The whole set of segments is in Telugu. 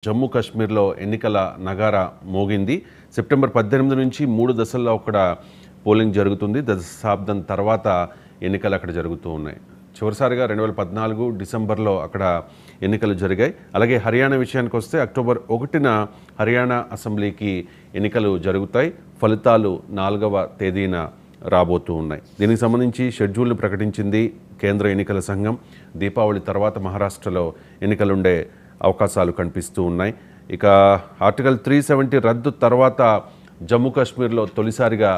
జమ్మూ కాశ్మీర్లో ఎన్నికల నగారా మోగింది. సెప్టెంబర్ 18 నుంచి 3 దశల్లో అక్కడ పోలింగ్ జరుగుతుంది. దశాబ్దం తర్వాత ఎన్నికలు అక్కడ జరుగుతూ ఉన్నాయి. చివరిసారిగా 2014 డిసెంబర్లో అక్కడ ఎన్నికలు జరిగాయి. అలాగే హర్యానా విషయానికి వస్తే అక్టోబర్ 1న హర్యానా అసెంబ్లీకి ఎన్నికలు జరుగుతాయి. ఫలితాలు 4వ తేదీన రాబోతూ ఉన్నాయి. దీనికి సంబంధించి షెడ్యూల్ను ప్రకటించింది కేంద్ర ఎన్నికల సంఘం. దీపావళి తర్వాత మహారాష్ట్రలో ఎన్నికలుండే అవకాశాలు కనిపిస్తూ ఉన్నాయి. ఇక ఆర్టికల్ 370 రద్దు తర్వాత జమ్మూ కాశ్మీర్లో తొలిసారిగా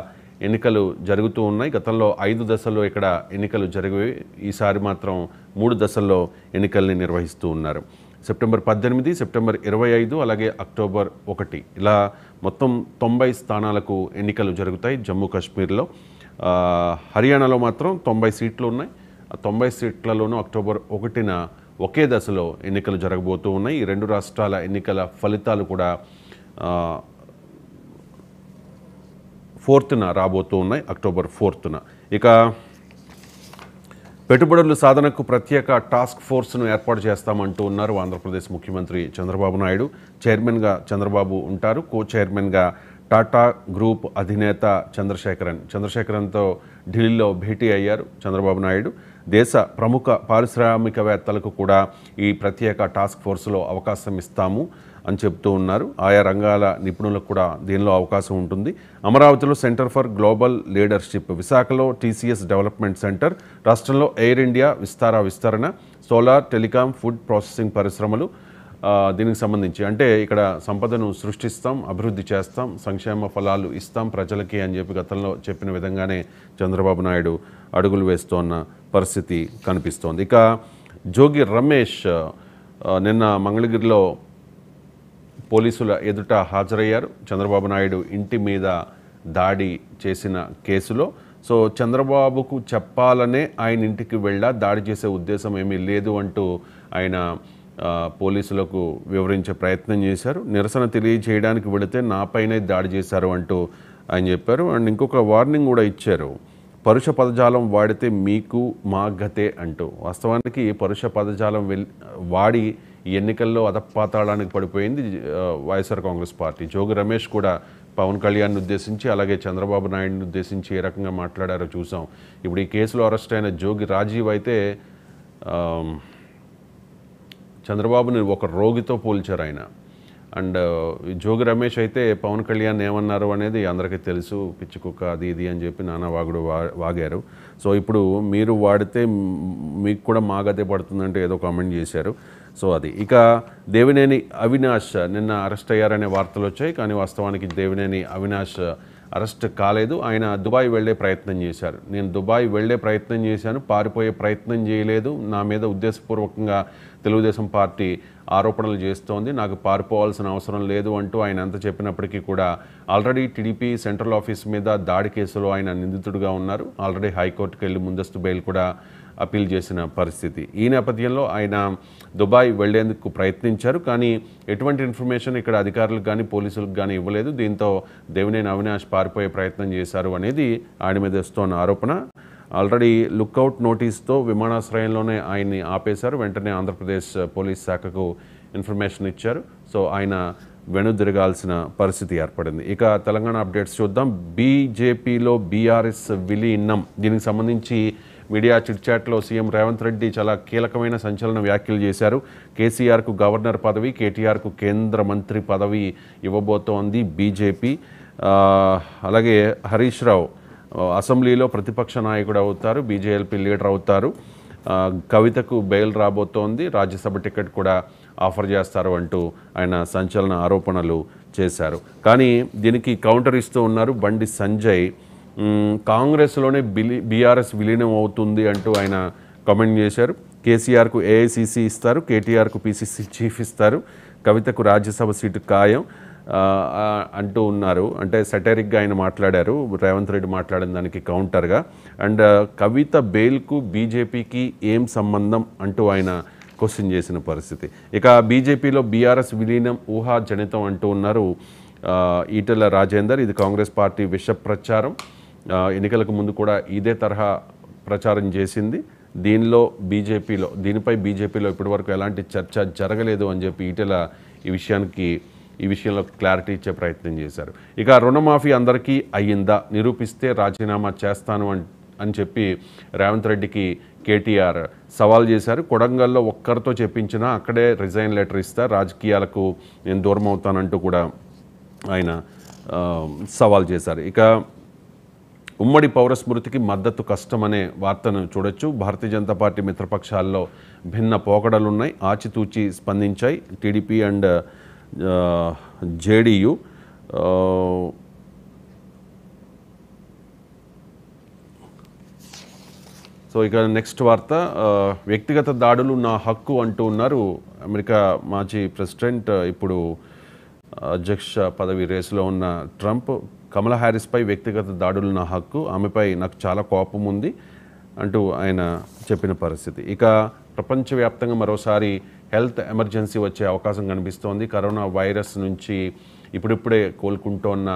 ఎన్నికలు జరుగుతూ ఉన్నాయి. గతంలో 5 దశల్లో ఇక్కడ ఎన్నికలు జరిగేవి. ఈసారి మాత్రం 3 దశల్లో ఎన్నికల్ని నిర్వహిస్తూ ఉన్నారు. సెప్టెంబర్ 18, సెప్టెంబర్ 25, అలాగే అక్టోబర్ 1 ఇలా మొత్తం 90 స్థానాలకు ఎన్నికలు జరుగుతాయి జమ్మూ కాశ్మీర్లో. హర్యానాలో మాత్రం 90 సీట్లు ఉన్నాయి. ఆ 90 సీట్లలోనూ అక్టోబర్ 1న ఒకే దశలో ఎన్నికలు జరగబోతూ ఉన్నాయి. ఈ రెండు రాష్ట్రాల ఎన్నికల ఫలితాలు కూడా 4న రాబోతూ ఉన్నాయి, అక్టోబర్ 4న. ఇక పెట్టుబడుల సాధనకు ప్రత్యేక టాస్క్ ఫోర్స్ను ఏర్పాటు చేస్తామంటూ ఉన్నారు ఆంధ్రప్రదేశ్ ముఖ్యమంత్రి చంద్రబాబు నాయుడు. చైర్మన్గా చంద్రబాబు ఉంటారు. కో చైర్మన్గా టాటా గ్రూప్ అధినేత చంద్రశేఖరన్తో ఢిల్లీలో భేటీ అయ్యారు చంద్రబాబు నాయుడు. దేశ ప్రముఖ పారిశ్రామికవేత్తలకు కూడా ఈ ప్రత్యేక టాస్క్ ఫోర్స్లో అవకాశం ఇస్తాము అని చెప్తూ ఉన్నారు. ఆయా రంగాల నిపుణులకు కూడా దీనిలో అవకాశం ఉంటుంది. అమరావతిలో సెంటర్ ఫర్ గ్లోబల్ లీడర్షిప్, విశాఖలో టీసీఎస్ డెవలప్మెంట్ సెంటర్, రాష్ట్రంలో ఎయిర్ ఇండియా విస్తరణ, సోలార్, టెలికాం, ఫుడ్ ప్రాసెసింగ్ పరిశ్రమలు. దీనికి సంబంధించి అంటే ఇక్కడ సంపదను సృష్టిస్తాం, అభివృద్ధి చేస్తాం, సంక్షేమ ఫలాలు ఇస్తాం ప్రజలకి అని చెప్పి గతంలో చెప్పిన విధంగానే చంద్రబాబు నాయుడు అడుగులు వేస్తోన్న పరిస్థితి కనిపిస్తోంది. ఇక జోగి రమేష్ నిన్న మంగళగిరిలో పోలీసుల ఎదుట హాజరయ్యారు. చంద్రబాబు నాయుడు ఇంటి మీద దాడి చేసిన కేసులో. సో చంద్రబాబుకు చెప్పాలనే ఆయన ఇంటికి దాడి చేసే ఉద్దేశం ఏమీ లేదు అంటూ ఆయన పోలీసులకు వివరించే ప్రయత్నం చేశారు. నిరసన తెలియజేయడానికి వెళితే నాపైనే దాడి చేశారు అంటూ ఆయన చెప్పారు. అండ్ ఇంకొక వార్నింగ్ కూడా ఇచ్చారు. పరుష పదజాలం వాడితే మీకు మా గతే అంటూ. వాస్తవానికి పరుష పదజాలం వాడి ఈ ఎన్నికల్లో అధపాతాళానికి పడిపోయింది వైఎస్ఆర్ కాంగ్రెస్ పార్టీ. జోగి రమేష్ కూడా పవన్ కళ్యాణ్ని ఉద్దేశించి అలాగే చంద్రబాబు నాయుడిని ఉద్దేశించి ఏ రకంగా మాట్లాడారో చూసాం. ఇప్పుడు ఈ కేసులో అరెస్ట్ అయిన జోగి రాజీవ్ అయితే చంద్రబాబుని ఒక రోగితో పోల్చారు ఆయన. అండ్ జోగి రమేష్ అయితే పవన్ కళ్యాణ్ ఏమన్నారు అనేది అందరికీ తెలుసు. పిచ్చి కుక్క అది ఇది అని చెప్పి నానా వాగారు. సో ఇప్పుడు మీరు వాడితే మీకు కూడా మాగతే పడుతుందంటే ఏదో కామెంట్ చేశారు. సో అది. ఇక దేవినేని అవినాష్ నిన్న అరెస్ట్ అయ్యారనే వార్తలు వచ్చాయి. కానీ వాస్తవానికి దేవినేని అవినాష్ అరెస్ట్ కాలేదు. ఆయన దుబాయ్ వెళ్లే ప్రయత్నం చేశారు. నేను దుబాయ్ వెళ్లే ప్రయత్నం చేశాను, పారిపోయే ప్రయత్నం చేయలేదు. నా మీద ఉద్దేశపూర్వకంగా తెలుగుదేశం పార్టీ ఆరోపణలు చేస్తోంది, నాకు పారిపోవాల్సిన అవసరం లేదు అంటూ ఆయన ఎంత చెప్పినప్పటికీ కూడా ఆల్రెడీ టీడీపీ సెంట్రల్ ఆఫీస్ మీద దాడి కేసులో ఆయన నిందితుడిగా ఉన్నారు. ఆల్రెడీ హైకోర్టుకు వెళ్ళి ముందస్తు బెయిల్ కూడా అప్పీల్ చేసిన పరిస్థితి. ఈ నేపథ్యంలో ఆయన దుబాయ్ వెళ్లేందుకు ప్రయత్నించారు. కానీ ఎటువంటి ఇన్ఫర్మేషన్ ఇక్కడ అధికారులకు కానీ పోలీసులకు కానీ ఇవ్వలేదు. దీంతో దేవినేని అవినాష్ పారిపోయే ప్రయత్నం చేశారు అనేది ఆయన మీద వస్తున్న ఆరోపణ. ఆల్రెడీ లుక్అవుట్ నోటీస్తో విమానాశ్రయంలోనే ఆయన్ని ఆపేశారు. వెంటనే ఆంధ్రప్రదేశ్ పోలీస్ శాఖకు ఇన్ఫర్మేషన్ ఇచ్చారు. సో ఆయన వెనుదిరగాల్సిన పరిస్థితి ఏర్పడింది. ఇక తెలంగాణ అప్డేట్స్ చూద్దాం. బీజేపీలో బీఆర్ఎస్ విలీనం, దీనికి సంబంధించి మీడియా చిట్చాట్లో సీఎం రేవంత్ రెడ్డి చాలా కీలకమైన సంచలన వ్యాఖ్యలు చేశారు. కేసీఆర్కు గవర్నర్ పదవి, కేటీఆర్కు కేంద్ర మంత్రి పదవి ఇవ్వబోతోంది బీజేపీ. అలాగే హరీష్ రావు అసెంబ్లీలో ప్రతిపక్ష నాయకుడు అవుతారు, బీజేపీ లీడర్ అవుతారు. కవితకు బెయిల్ రాబోతోంది, రాజ్యసభ టికెట్ కూడా ఆఫర్ చేస్తారు అంటూ ఆయన సంచలన ఆరోపణలు చేశారు. కానీ దీనికి కౌంటర్ ఇస్తూ ఉన్నారు బండి సంజయ్. కాంగ్రెస్లోనే బీఆర్ఎస్ విలీనం అవుతుంది అంటూ ఆయన కామెంట్ చేశారు. కేసీఆర్కు ఏఐసీసీ ఇస్తారు, కేటీఆర్కు పీసీసీ చీఫ్ ఇస్తారు, కవితకు రాజ్యసభ సీటు ఖాయం అంటూ ఉన్నారు. అంటే సెటరిక్గా ఆయన మాట్లాడారు, రేవంత్ రెడ్డి మాట్లాడిన దానికి కౌంటర్గా. అండ్ కవిత బెయిల్కు బీజేపీకి ఏం సంబంధం అంటూ ఆయన క్వశ్చన్ చేసిన పరిస్థితి. ఇక బీజేపీలో బీఆర్ఎస్ విలీనం ఊహాజనితం అంటూ ఉన్నారు ఈటెల రాజేందర్. ఇది కాంగ్రెస్ పార్టీ విష ప్రచారం. ఎన్నికలకు ముందు కూడా ఇదే తరహా ప్రచారం చేసింది. దీనిపై బీజేపీలో ఇప్పటివరకు ఎలాంటి చర్చ జరగలేదు అని చెప్పి ఈటెల ఈ విషయంలో క్లారిటీ ఇచ్చే ప్రయత్నం చేశారు. ఇక రుణమాఫీ అందరికీ అయ్యిందా నిరూపిస్తే రాజీనామా చేస్తాను అని చెప్పి రేవంత్ రెడ్డికి కేటీఆర్ సవాల్ చేశారు. కొడంగల్లో ఒక్కరితో చెప్పించినా అక్కడే రిజైన్ లెటర్ ఇస్తా, రాజకీయాలకు నేను దూరం అవుతానంటూ కూడా ఆయన సవాల్ చేశారు. ఇక ఉమ్మడి పౌర స్మృతికి మద్దతు కష్టమనే వార్తను చూడొచ్చు. భారతీయ జనతా పార్టీ మిత్రపక్షాల్లో భిన్న పోకడలున్నాయి, ఆచితూచి స్పందించాయి టీడీపీ అండ్ జేడీయూ. సో ఇక నెక్స్ట్ వార్త, వ్యక్తిగత దాడులు నా హక్కు అంటూ ఉన్నారు అమెరికా మాజీ ప్రెసిడెంట్, ఇప్పుడు అధ్యక్ష పదవి రేసులో ఉన్న ట్రంప్. కమలా హ్యారిస్పై వ్యక్తిగత దాడులు నా హక్కు, ఆమెపై నాకు చాలా కోపం ఉంది అంటూ ఆయన చెప్పిన పరిస్థితి. ఇక ప్రపంచవ్యాప్తంగా మరోసారి హెల్త్ ఎమర్జెన్సీ వచ్చే అవకాశం కనిపిస్తోంది. కరోనా వైరస్ నుంచి ఇప్పుడిప్పుడే కోలుకుంటోన్న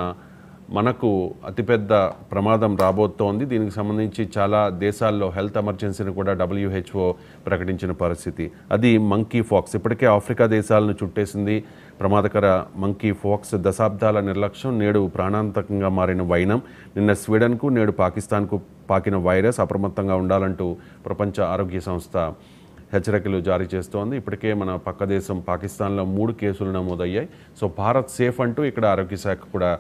మనకు అతిపెద్ద ప్రమాదం రాబోతోంది. దీనికి సంబంధించి చాలా దేశాల్లో హెల్త్ ఎమర్జెన్సీని కూడా WHO ప్రకటించిన పరిస్థితి. అది మంకీ పాక్స్. ఇప్పటికే ఆఫ్రికా దేశాలను చుట్టేసింది ప్రమాదకర మంకీ పాక్స్. దశాబ్దాల నిర్లక్ష్యం, నేడు ప్రాణాంతకంగా మారిన వైనం. నిన్న స్వీడన్కు, నేడు పాకిస్తాన్కు పాకిన వైరస్. అప్రమత్తంగా ఉండాలంటూ ప్రపంచ ఆరోగ్య సంస్థ హెచ్చరికలు జారీ చేస్తోంది. ఇప్పటికే మన పక్క దేశం పాకిస్తాన్లో 3 కేసులు నమోదయ్యాయి. సో భారత్ సేఫ్ అంటూ ఇక్కడ ఆరోగ్య శాఖ కూడా